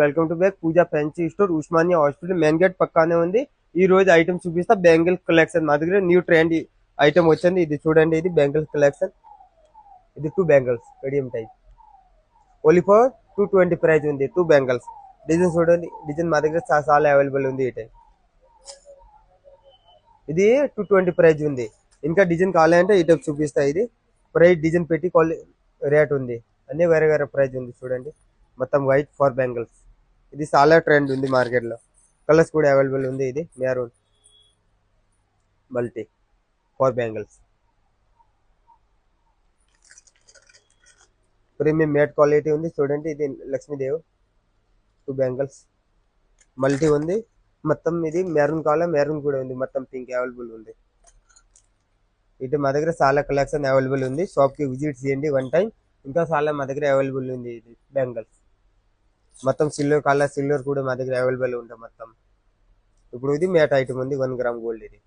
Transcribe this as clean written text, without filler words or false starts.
Welcome to back Pooja fancy store Osmania hospital main gate పక్కనే ఉంది. ఈ రోజు ఐటమ్ చూపిస్తా బెంగిల్ కలెక్షన్. మా దగ్గర న్యూ ట్రెండ్ ఐటమ్ వచ్చింది. ఇది చూడండి, ఇది బెంగిల్ కలెక్షన్. ఇది 2 bangles medium type only for 220 price ఉంది. 2 బెంగిల్స్ డిజైన్ చూడండి, డిజైన్ మా దగ్గర చాలా అవైలబుల్ ఉంది. ఈ టైప్ ఇది 220 ప్రైస్ ఉంది. ఇంకా డిజైన్ కావాలంటే ఈ టైప్ చూపిస్తా. ఇది ప్రైస్ డిజైన్ పెట్టి రేట్ ఉంది, అన్ని వేరే వేరే ప్రైస్ ఉంది. చూడండి మొత్తం వైట్ ఫర్ బ్యాంగిల్స్. ఇది చాలా ట్రెండ్ ఉంది మార్కెట్ లో. కలర్స్ కూడా అవైలబుల్ ఉంది. ఇది maroon multi for bangles, premium matte quality ఉంది. చూడండి ఇది లక్ష్మీదేవ్ 2 బ్యాంగిల్స్ మల్టీ ఉంది. మొత్తం ఇది మెరూన్ కావాలా, మెరూన్ కూడా ఉంది. మొత్తం పింక్ అవైలబుల్ ఉంది. ఇటు మా దగ్గర చాలా కలెక్షన్ అవైలబుల్ ఉంది. షాప్ కి విజిట్ చేయండి వన్ టైం. ఇంకా చాలా మా దగ్గర అవైలబుల్ ఉంది. ఇది బ్యాంగిల్స్ మొత్తం సిల్వర్ కలర్, సిల్వర్ కూడా మా దగ్గర అవైలబుల్ ఉంటుంది మొత్తం. ఇప్పుడు ఇది మేట్ ఐటమ్ ఉంది 1 గ్రామ్ గోల్డ్. ఇది